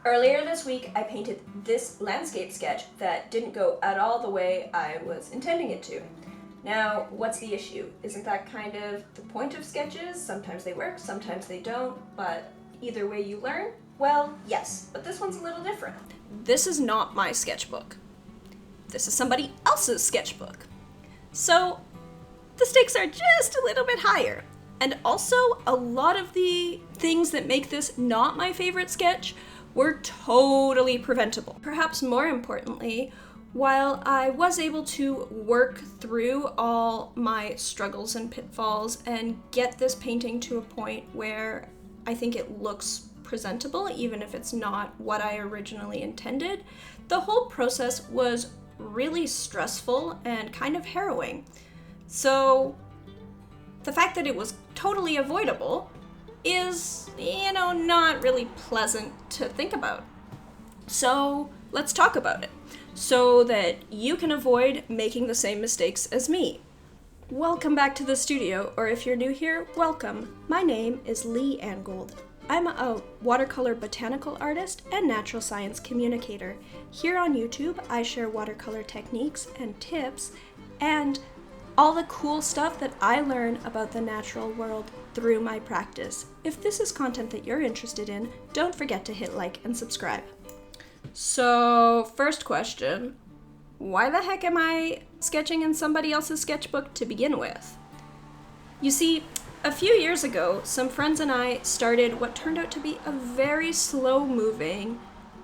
Earlier this week, I painted this landscape sketch that didn't go at all the way I was intending it to. Now, what's the issue? Isn't that kind of the point of sketches? Sometimes they work, sometimes they don't, but either way you learn? Well, yes, but this one's a little different. This is not my sketchbook. This is somebody else's sketchbook. So, the stakes are just a little bit higher. And also, a lot of the things that make this not my favorite sketch were totally preventable. Perhaps more importantly, while I was able to work through all my struggles and pitfalls and get this painting to a point where I think it looks presentable, even if it's not what I originally intended, the whole process was really stressful and kind of harrowing. So the fact that it was totally avoidable is, not really pleasant to think about. So let's talk about it, so that you can avoid making the same mistakes as me. Welcome back to the studio, or if you're new here, welcome. My name is Lee Angold. I'm a watercolor botanical artist and natural science communicator. Here on YouTube, I share watercolor techniques and tips, and all the cool stuff that I learn about the natural world through my practice. If this is content that you're interested in, don't forget to hit like and subscribe. So, first question, why the heck am I sketching in somebody else's sketchbook to begin with? You see, a few years ago, some friends and I started what turned out to be a very slow-moving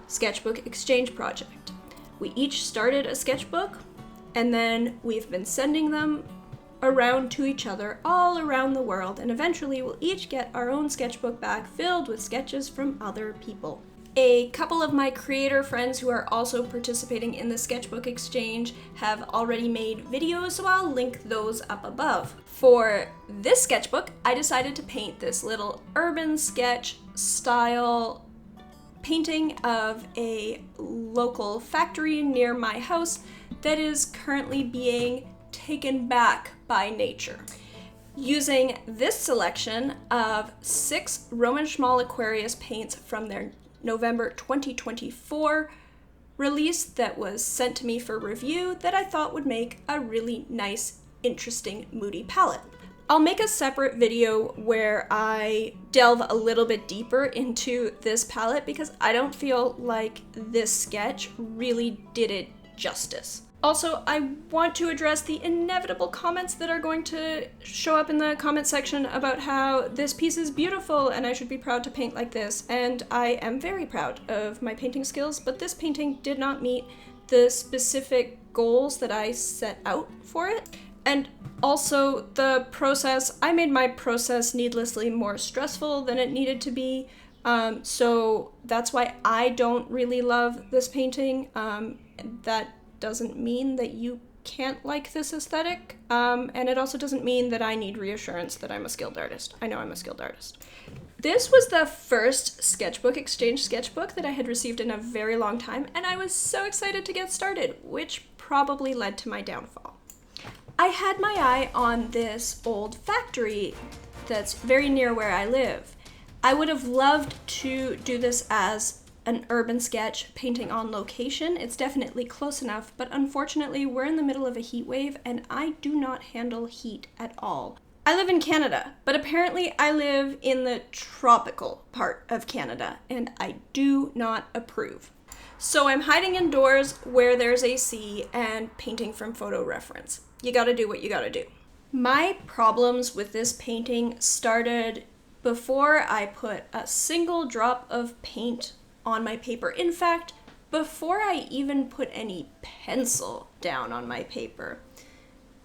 sketchbook exchange project. We each started a sketchbook, and then we've been sending them around to each other all around the world, and eventually we'll each get our own sketchbook back filled with sketches from other people. A couple of my creator friends who are also participating in the sketchbook exchange have already made videos, so I'll link those up above. For this sketchbook, I decided to paint this little urban sketch style painting of a local factory near my house that is currently being taken back by nature. Using this selection of 6 Roman Schmal Aquarius paints from their November 2024 release that was sent to me for review that I thought would make a really nice, interesting, moody palette. I'll make a separate video where I delve a little bit deeper into this palette because I don't feel like this sketch really did it justice. Also, I want to address the inevitable comments that are going to show up in the comment section about how this piece is beautiful and I should be proud to paint like this, and I am very proud of my painting skills, but this painting did not meet the specific goals that I set out for it. And also the process, I made my process needlessly more stressful than it needed to be, so that's why I don't really love this painting. That doesn't mean that you can't like this aesthetic, and it also doesn't mean that I need reassurance that I'm a skilled artist. I know I'm a skilled artist. This was the first sketchbook exchange sketchbook that I had received in a very long time, and I was so excited to get started, which probably led to my downfall. I had my eye on this old factory that's very near where I live. I would have loved to do this as an urban sketch painting on location. It's definitely close enough, but unfortunately we're in the middle of a heat wave and I do not handle heat at all. I live in Canada, but apparently I live in the tropical part of Canada and I do not approve. So I'm hiding indoors where there's AC and painting from photo reference. You gotta do what you gotta do. My problems with this painting started before I put a single drop of paint on my paper. In fact, before I even put any pencil down on my paper.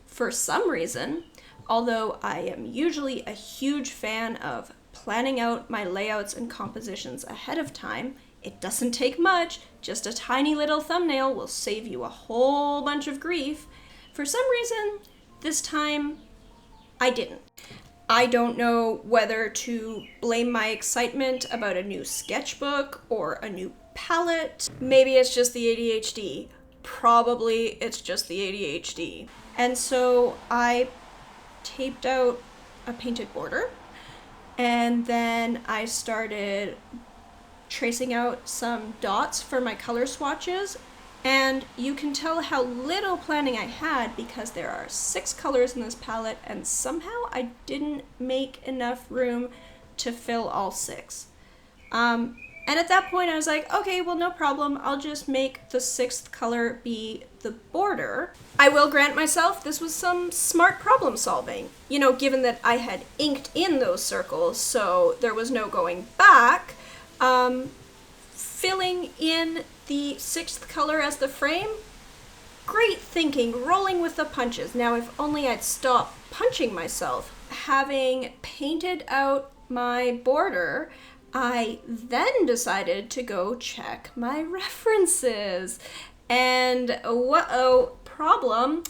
For some reason, although I am usually a huge fan of planning out my layouts and compositions ahead of time, it doesn't take much. Just a tiny little thumbnail will save you a whole bunch of grief. For some reason, this time, I didn't. I don't know whether to blame my excitement about a new sketchbook or a new palette. Maybe it's just the ADHD. Probably it's just the ADHD. And so I taped out a painted border, and then I started tracing out some dots for my color swatches, and you can tell how little planning I had because there are 6 colors in this palette and somehow I didn't make enough room to fill all 6. And at that point I was like, okay, well, no problem. I'll just make the 6th color be the border. I will grant myself this was some smart problem solving, you know, given that I had inked in those circles, so there was no going back. Filling in the 6th color as the frame, great thinking, rolling with the punches. Now, if only I'd stopped punching myself. Having painted out my border, I then decided to go check my references. And whoa, problem.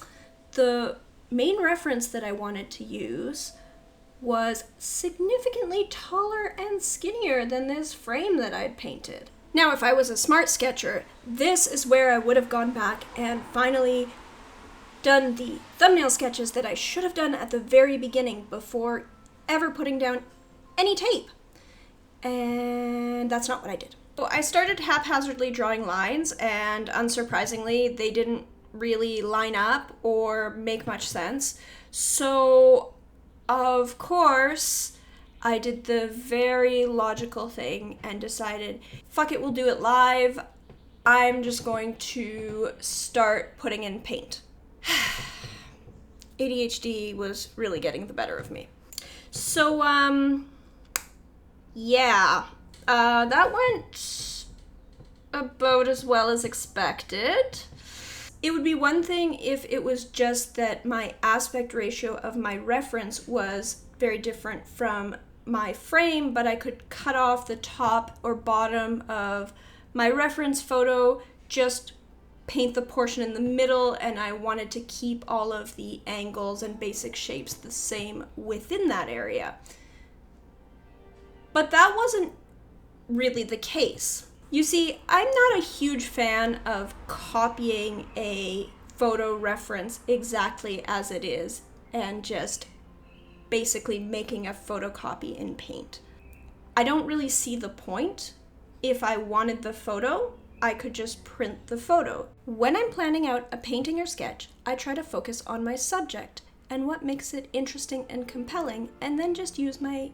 The main reference that I wanted to use was significantly taller and skinnier than this frame that I'd painted. Now, if I was a smart sketcher, this is where I would have gone back and finally done the thumbnail sketches that I should have done at the very beginning before ever putting down any tape. And that's not what I did. So I started haphazardly drawing lines, and unsurprisingly, they didn't really line up or make much sense. So, of course, I did the very logical thing and decided, fuck it, we'll do it live. I'm just going to start putting in paint. ADHD was really getting the better of me. So, yeah, that went about as well as expected. It would be one thing if it was just that my aspect ratio of my reference was very different from my frame, but I could cut off the top or bottom of my reference photo, just paint the portion in the middle, and I wanted to keep all of the angles and basic shapes the same within that area. But that wasn't really the case. You see, I'm not a huge fan of copying a photo reference exactly as it is and just basically making a photocopy in paint. I don't really see the point. If I wanted the photo, I could just print the photo. When I'm planning out a painting or sketch, I try to focus on my subject and what makes it interesting and compelling, and then just use my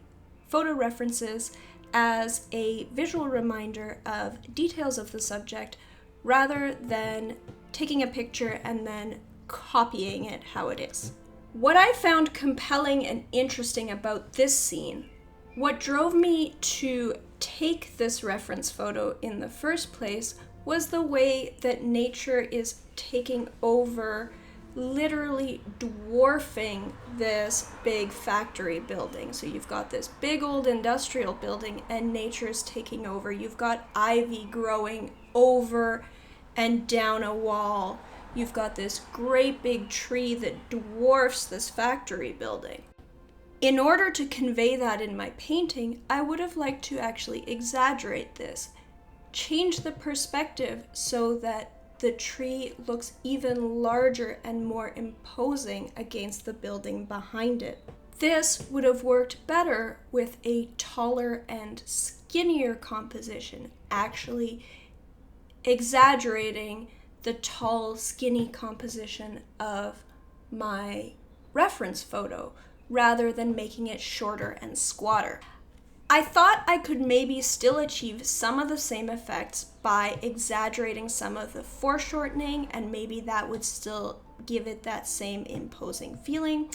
photo references as a visual reminder of details of the subject rather than taking a picture and then copying it how it is. What I found compelling and interesting about this scene, what drove me to take this reference photo in the first place, was the way that nature is taking over, literally dwarfing this big factory building. So you've got this big old industrial building and nature's taking over. You've got ivy growing over and down a wall. You've got this great big tree that dwarfs this factory building. In order to convey that in my painting, I would have liked to actually exaggerate this, change the perspective so that the tree looks even larger and more imposing against the building behind it. This would have worked better with a taller and skinnier composition, actually exaggerating the tall, skinny composition of my reference photo rather than making it shorter and squatter. I thought I could maybe still achieve some of the same effects by exaggerating some of the foreshortening, and maybe that would still give it that same imposing feeling.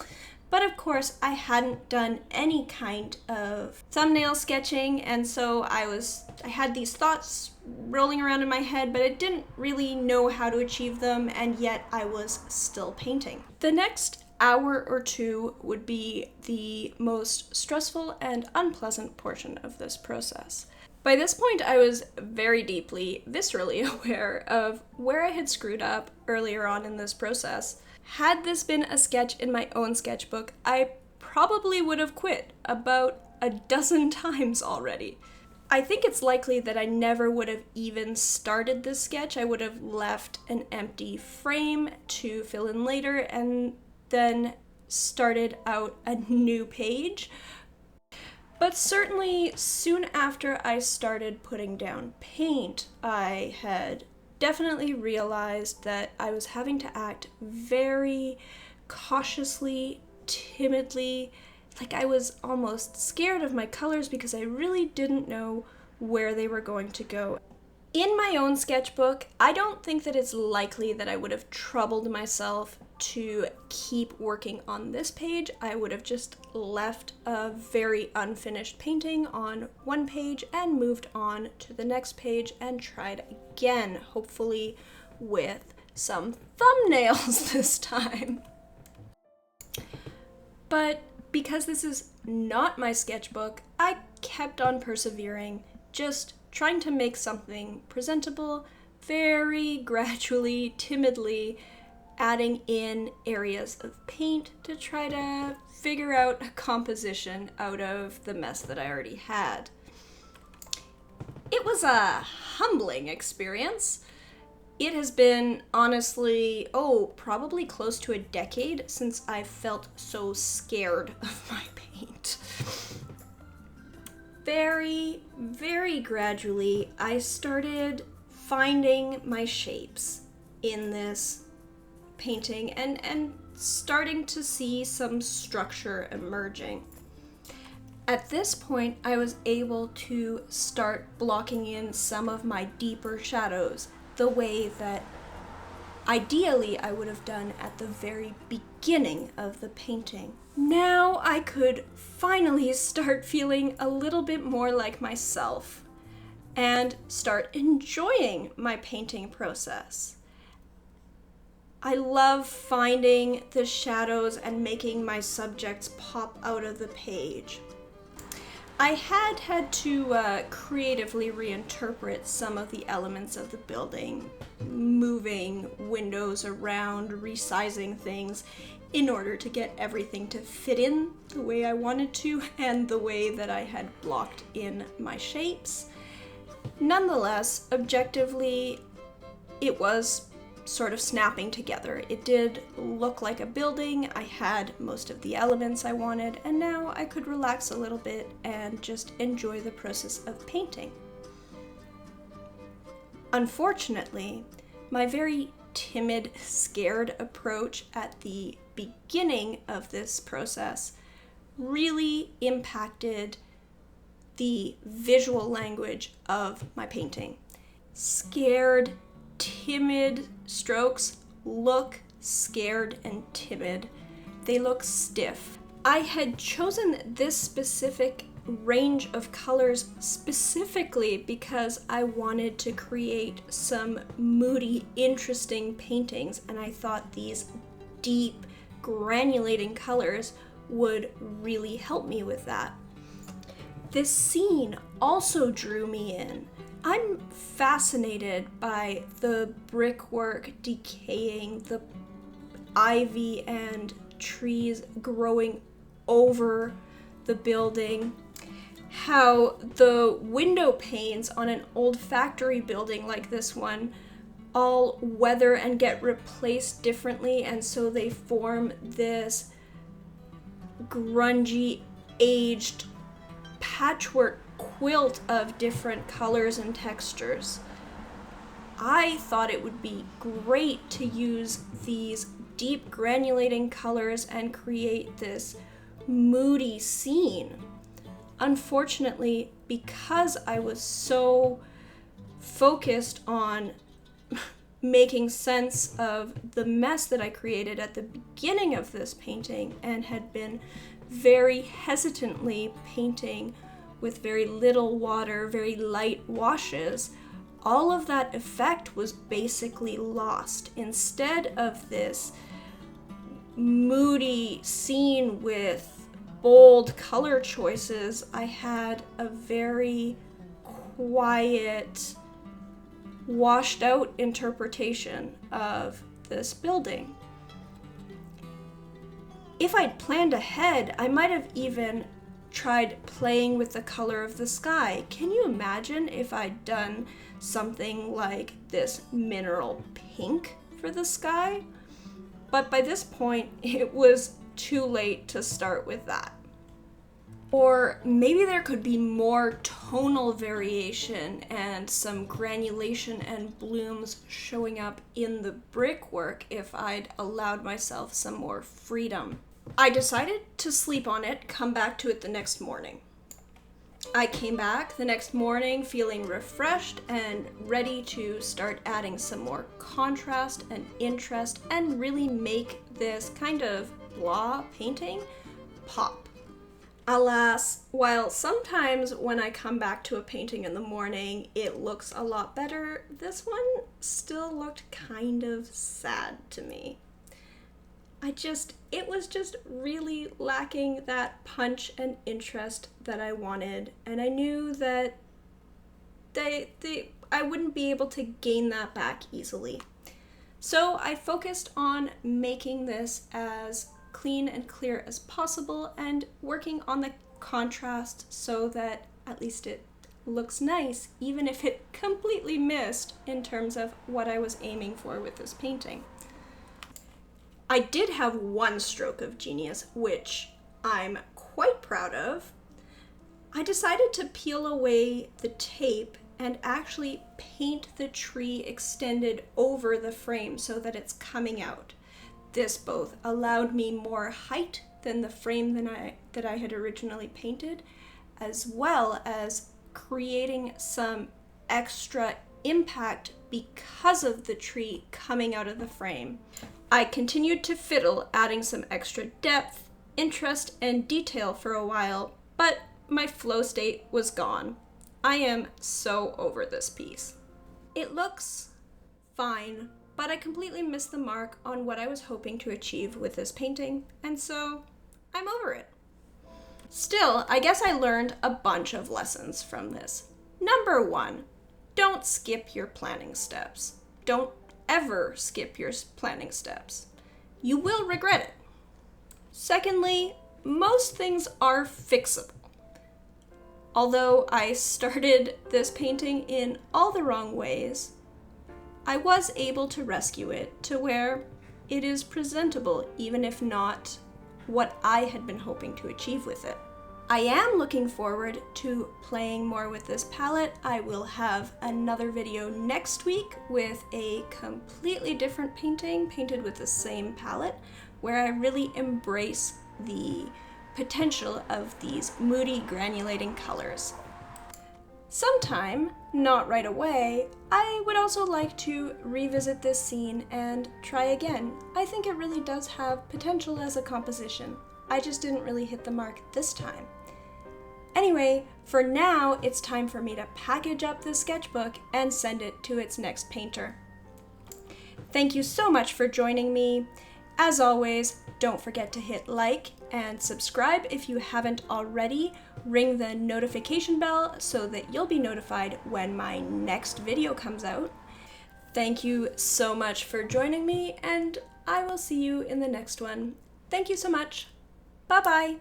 But of course, I hadn't done any kind of thumbnail sketching, and so I had these thoughts rolling around in my head, but I didn't really know how to achieve them, and yet I was still painting. The next hour or two would be the most stressful and unpleasant portion of this process. By this point, I was very deeply, viscerally aware of where I had screwed up earlier on in this process. Had this been a sketch in my own sketchbook, I probably would have quit about a dozen times already. I think it's likely that I never would have even started this sketch. I would have left an empty frame to fill in later and then started out a new page. But certainly soon after I started putting down paint, I had definitely realized that I was having to act very cautiously, timidly, like I was almost scared of my colors because I really didn't know where they were going to go. In my own sketchbook, I don't think that it's likely that I would have troubled myself to keep working on this page. I would have just left a very unfinished painting on one page and moved on to the next page and tried again, hopefully with some thumbnails this time. But because this is not my sketchbook, I kept on persevering, just trying to make something presentable, very gradually, timidly, adding in areas of paint to try to figure out a composition out of the mess that I already had. It was a humbling experience. It has been, honestly, probably close to a decade since I felt so scared of my paint. Very, very gradually, I started finding my shapes in this painting and starting to see some structure emerging. At this point, I was able to start blocking in some of my deeper shadows the way that ideally I would have done at the very beginning of the painting. Now I could finally start feeling a little bit more like myself and start enjoying my painting process. I love finding the shadows and making my subjects pop out of the page. I had to creatively reinterpret some of the elements of the building, moving windows around, resizing things, in order to get everything to fit in the way I wanted to and the way that I had blocked in my shapes. Nonetheless, objectively, it was sort of snapping together. It did look like a building. I had most of the elements I wanted, and now I could relax a little bit and just enjoy the process of painting. Unfortunately, my very timid, scared approach at the beginning of this process really impacted the visual language of my painting. Scared, timid strokes look scared and timid. They look stiff. I had chosen this specific range of colors specifically because I wanted to create some moody, interesting paintings, and I thought these deep, granulating colors would really help me with that. This scene also drew me in. I'm fascinated by the brickwork decaying, the ivy and trees growing over the building, how the window panes on an old factory building like this one all weather and get replaced differently, and so they form this grungy, aged patchwork quilt of different colors and textures. I thought it would be great to use these deep granulating colors and create this moody scene. Unfortunately, because I was so focused on making sense of the mess that I created at the beginning of this painting and had been very hesitantly painting with very little water, very light washes, all of that effect was basically lost. Instead of this moody scene with bold color choices, I had a very quiet, washed out interpretation of this building. If I'd planned ahead, I might have even tried playing with the color of the sky. Can you imagine if I'd done something like this mineral pink for the sky? But by this point, it was too late to start with that. Or maybe there could be more tonal variation and some granulation and blooms showing up in the brickwork if I'd allowed myself some more freedom. I decided to sleep on it, come back to it the next morning. I came back the next morning feeling refreshed and ready to start adding some more contrast and interest and really make this kind of blah painting pop. Alas, while sometimes when I come back to a painting in the morning, it looks a lot better, this one still looked kind of sad to me. It was just really lacking that punch and interest that I wanted, and I knew that I wouldn't be able to gain that back easily. So I focused on making this as clean and clear as possible and working on the contrast so that at least it looks nice, even if it completely missed in terms of what I was aiming for with this painting. I did have one stroke of genius, which I'm quite proud of. I decided to peel away the tape and actually paint the tree extended over the frame so that it's coming out. This both allowed me more height than the frame that I had originally painted, as well as creating some extra impact because of the tree coming out of the frame. I continued to fiddle, adding some extra depth, interest, and detail for a while, but my flow state was gone. I am so over this piece. It looks fine, but I completely missed the mark on what I was hoping to achieve with this painting, and so I'm over it. Still, I guess I learned a bunch of lessons from this. Number 1, don't skip your planning steps. Don't ever skip your planning steps. You will regret it. Secondly, most things are fixable. Although I started this painting in all the wrong ways, I was able to rescue it to where it is presentable, even if not what I had been hoping to achieve with it. I am looking forward to playing more with this palette. I will have another video next week with a completely different painting painted with the same palette, where I really embrace the potential of these moody granulating colors. Sometime, not right away, I would also like to revisit this scene and try again. I think it really does have potential as a composition. I just didn't really hit the mark this time. Anyway, for now, it's time for me to package up this sketchbook and send it to its next painter. Thank you so much for joining me. As always, don't forget to hit like and subscribe if you haven't already. Ring the notification bell so that you'll be notified when my next video comes out. Thank you so much for joining me, and I will see you in the next one. Thank you so much. Bye-bye.